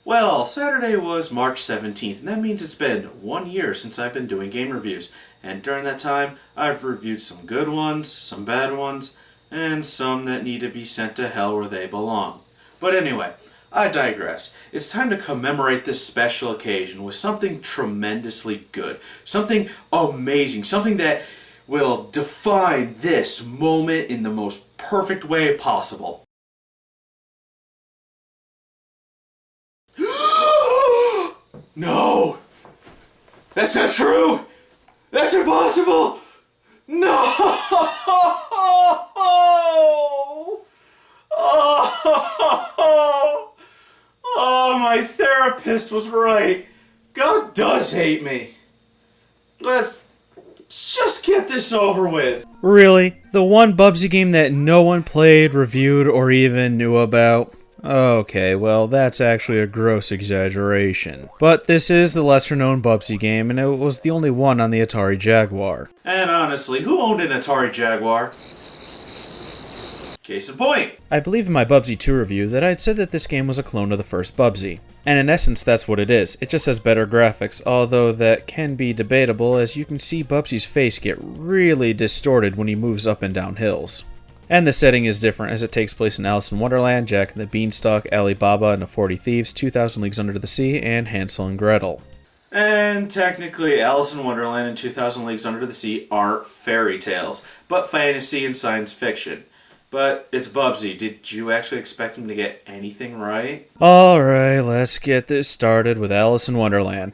Well, Saturday was March 17th, and that means it's been 1 year since I've been doing game reviews. And during that time, I've reviewed some good ones, some bad ones, and some that need to be sent to hell where they belong. But anyway, I digress. It's time to commemorate this special occasion with something tremendously good. Something amazing. Something that will define this moment in the most perfect way possible. No! That's not true! That's impossible! No! Oh, my therapist was right. God does hate me. Let's just get this over with. Really? The one Bubsy game that no one played, reviewed, or even knew about? Okay, well, that's actually a gross exaggeration. But this is the lesser-known Bubsy game, and it was the only one on the Atari Jaguar. And honestly, who owned an Atari Jaguar? Case in point. I believe in my Bubsy 2 review that I'd said that this game was a clone of the first Bubsy. And in essence, that's what it is. It just has better graphics, although that can be debatable as you can see Bubsy's face get really distorted when he moves up and down hills. And the setting is different as it takes place in Alice in Wonderland, Jack and the Beanstalk, Ali Baba and the 40 Thieves, 2000 Leagues Under the Sea, and Hansel and Gretel. And technically, Alice in Wonderland and 2000 Leagues Under the Sea aren't fairy tales, but fantasy and science fiction. But it's Bubsy. Did you actually expect him to get anything right? Alright, let's get this started with Alice in Wonderland.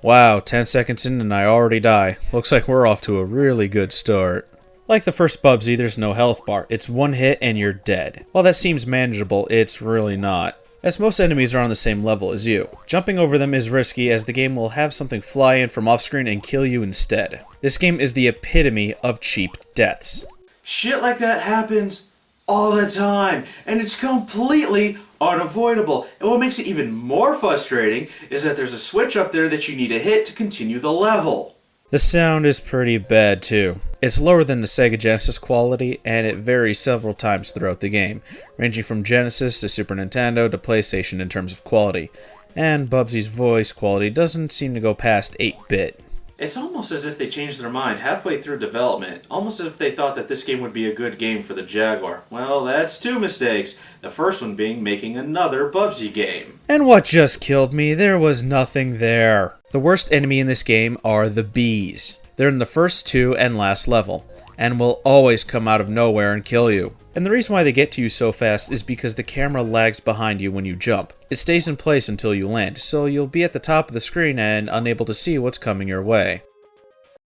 Wow, 10 seconds in and I already die. Looks like we're off to a really good start. Like the first Bubsy, there's no health bar. It's one hit and you're dead. While that seems manageable, it's really not, as most enemies are on the same level as you. Jumping over them is risky as the game will have something fly in from off-screen and kill you instead. This game is the epitome of cheap deaths. Shit like that happens all the time, and it's completely unavoidable. And what makes it even more frustrating is that there's a switch up there that you need to hit to continue the level. The sound is pretty bad too. It's lower than the Sega Genesis quality, and it varies several times throughout the game, ranging from Genesis to Super Nintendo to PlayStation in terms of quality. And Bubsy's voice quality doesn't seem to go past 8-bit. It's almost as if they changed their mind halfway through development, almost as if they thought that this game would be a good game for the Jaguar. Well, that's two mistakes, the first one being making another Bubsy game. And what just killed me? There was nothing there. The worst enemy in this game are the bees. They're in the first two and last level, and will always come out of nowhere and kill you. And the reason why they get to you so fast is because the camera lags behind you when you jump. It stays in place until you land, so you'll be at the top of the screen and unable to see what's coming your way.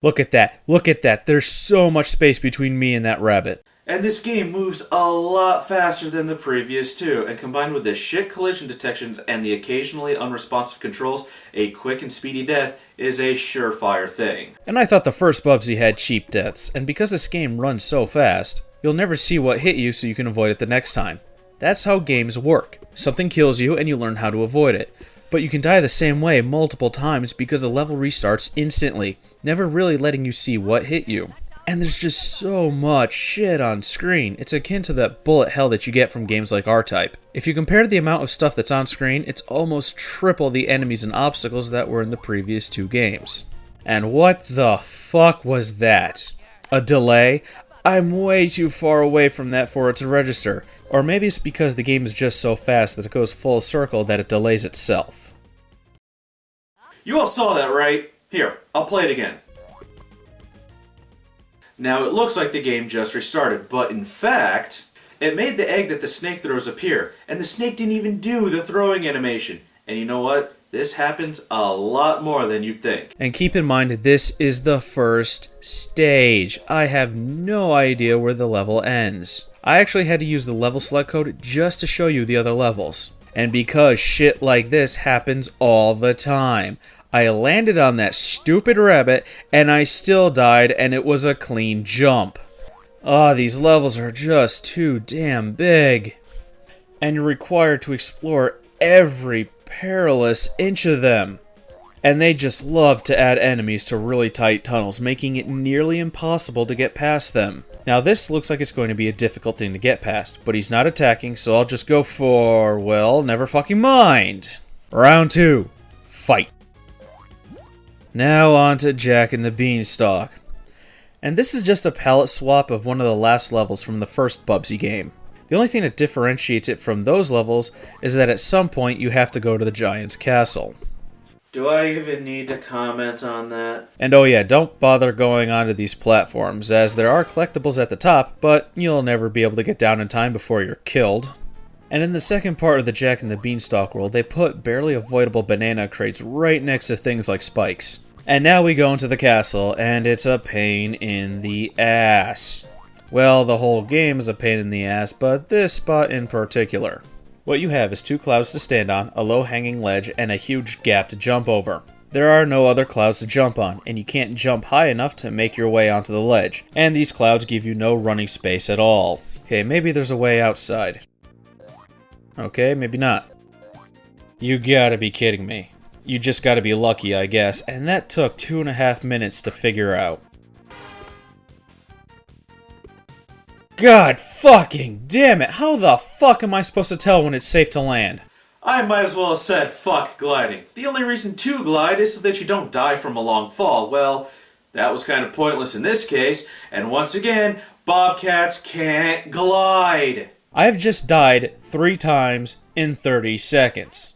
Look at that, look at that, there's so much space between me and that rabbit. And this game moves a lot faster than the previous two, and combined with the shit collision detections and the occasionally unresponsive controls, a quick and speedy death is a surefire thing. And I thought the first Bubsy had cheap deaths, and because this game runs so fast, you'll never see what hit you so you can avoid it the next time. That's how games work. Something kills you and you learn how to avoid it. But you can die the same way multiple times because the level restarts instantly, never really letting you see what hit you. And there's just so much shit on screen. It's akin to that bullet hell that you get from games like R-Type. If you compare the amount of stuff that's on screen, it's almost triple the enemies and obstacles that were in the previous two games. And what the fuck was that? A delay? I'm way too far away from that for it to register. Or maybe it's because the game is just so fast that it goes full circle that it delays itself. You all saw that, right? Here, I'll play it again. Now, it looks like the game just restarted, but in fact, it made the egg that the snake throws appear, and the snake didn't even do the throwing animation. And you know what? This happens a lot more than you'd think. And keep in mind, this is the first stage. I have no idea where the level ends. I actually had to use the level select code just to show you the other levels. And because shit like this happens all the time, I landed on that stupid rabbit and I still died, and it was a clean jump. These levels are just too damn big. And you're required to explore every perilous inch of them. And they just love to add enemies to really tight tunnels, making it nearly impossible to get past them. Now this looks like it's going to be a difficult thing to get past, but he's not attacking, so I'll just go for, well, never fucking mind. Round 2. Fight. Now on to Jack and the Beanstalk. And this is just a palette swap of one of the last levels from the first Bubsy game. The only thing that differentiates it from those levels is that at some point you have to go to the giant's castle. Do I even need to comment on that? And oh yeah, don't bother going onto these platforms, as there are collectibles at the top, but you'll never be able to get down in time before you're killed. And in the second part of the Jack and the Beanstalk world, they put barely avoidable banana crates right next to things like spikes. And now we go into the castle, and it's a pain in the ass. Well, the whole game is a pain in the ass, but this spot in particular. What you have is 2 clouds to stand on, a low-hanging ledge, and a huge gap to jump over. There are no other clouds to jump on, and you can't jump high enough to make your way onto the ledge, and these clouds give you no running space at all. Okay, maybe there's a way outside. Okay, maybe not. You gotta be kidding me. You just gotta be lucky, I guess, and that took 2.5 minutes to figure out. God fucking damn it, how the fuck am I supposed to tell when it's safe to land? I might as well have said fuck gliding. The only reason to glide is so that you don't die from a long fall. Well, that was kind of pointless in this case, and once again, bobcats can't glide. I've just died 3 times in 30 seconds.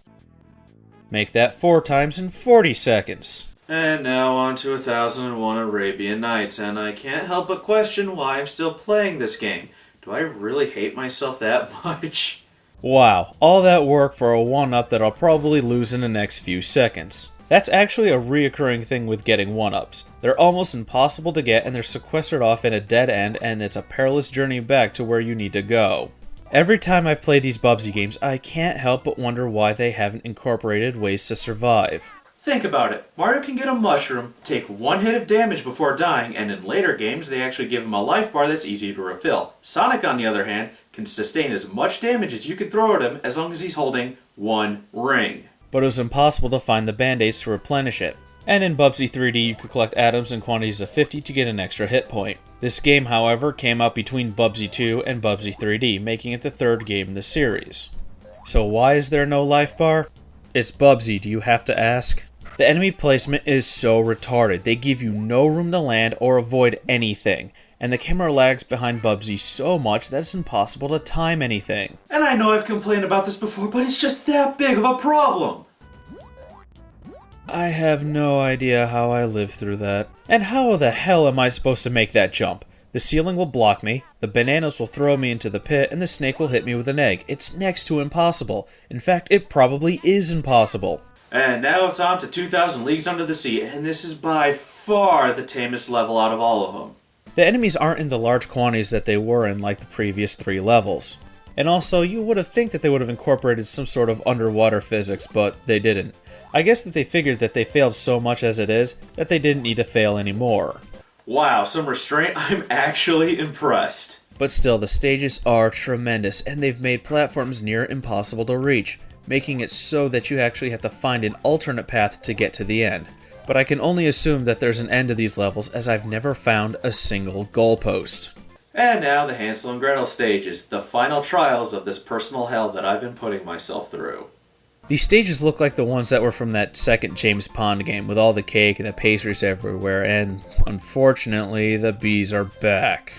Make that 4 times in 40 seconds. And now on to 1001 Arabian Nights, and I can't help but question why I'm still playing this game. Do I really hate myself that much? Wow, all that work for a 1-up that I'll probably lose in the next few seconds. That's actually a reoccurring thing with getting 1-ups. They're almost impossible to get, and they're sequestered off in a dead end, and it's a perilous journey back to where you need to go. Every time I've played these Bubsy games, I can't help but wonder why they haven't incorporated ways to survive. Think about it. Mario can get a mushroom, take 1 hit of damage before dying, and in later games they actually give him a life bar that's easy to refill. Sonic, on the other hand, can sustain as much damage as you can throw at him as long as he's holding 1 ring. But it was impossible to find the band-aids to replenish it. And in Bubsy 3D you could collect atoms in quantities of 50 to get an extra hit point. This game, however, came out between Bubsy 2 and Bubsy 3D, making it the 3rd game in the series. So why is there no life bar? It's Bubsy, do you have to ask? The enemy placement is so retarded. They give you no room to land or avoid anything. And the camera lags behind Bubsy so much that it's impossible to time anything. And I know I've complained about this before, but it's just that big of a problem. I have no idea how I lived through that. And how the hell am I supposed to make that jump? The ceiling will block me, the bananas will throw me into the pit, and the snake will hit me with an egg. It's next to impossible. In fact, it probably is impossible. And now it's on to 2000 Leagues Under the Sea, and this is by far the tamest level out of all of them. The enemies aren't in the large quantities that they were in like the previous 3 levels. And also, you would have think that they would have incorporated some sort of underwater physics, but they didn't. I guess that they figured that they failed so much as it is, that they didn't need to fail anymore. Wow, some restraint. I'm actually impressed. But still, the stages are tremendous, and they've made platforms near impossible to reach, making it so that you actually have to find an alternate path to get to the end. But I can only assume that there's an end to these levels, as I've never found a single goalpost. And now the Hansel and Gretel stages, the final trials of this personal hell that I've been putting myself through. These stages look like the ones that were from that second James Pond game, with all the cake and the pastries everywhere, and unfortunately, the bees are back.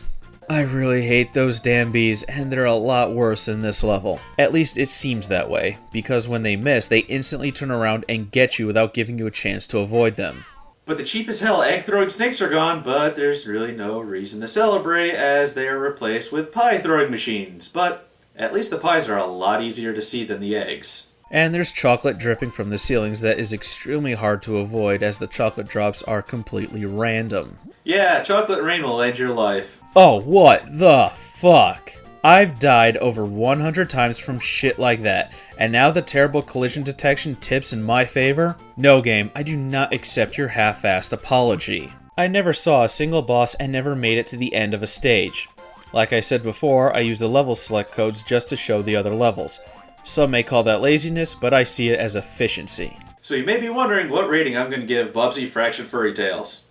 I really hate those damn bees, and they're a lot worse than this level. At least it seems that way, because when they miss, they instantly turn around and get you without giving you a chance to avoid them. But the cheap as hell egg-throwing snakes are gone, but there's really no reason to celebrate as they are replaced with pie-throwing machines. But at least the pies are a lot easier to see than the eggs. And there's chocolate dripping from the ceilings that is extremely hard to avoid, as the chocolate drops are completely random. Yeah, chocolate rain will end your life. Oh, what the fuck? I've died over 100 times from shit like that, and now the terrible collision detection tips in my favor? No game, I do not accept your half-assed apology. I never saw a single boss and never made it to the end of a stage. Like I said before, I use the level select codes just to show the other levels. Some may call that laziness, but I see it as efficiency. So you may be wondering what rating I'm going to give Bubsy Fraction Furry Tales.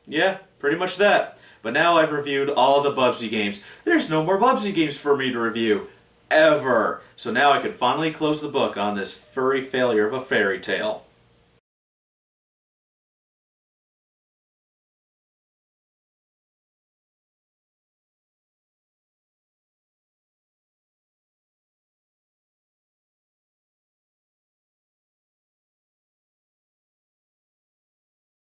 Yeah, pretty much that. But now I've reviewed all the Bubsy games. There's no more Bubsy games for me to review. Ever. So now I can finally close the book on this furry failure of a fairy tale.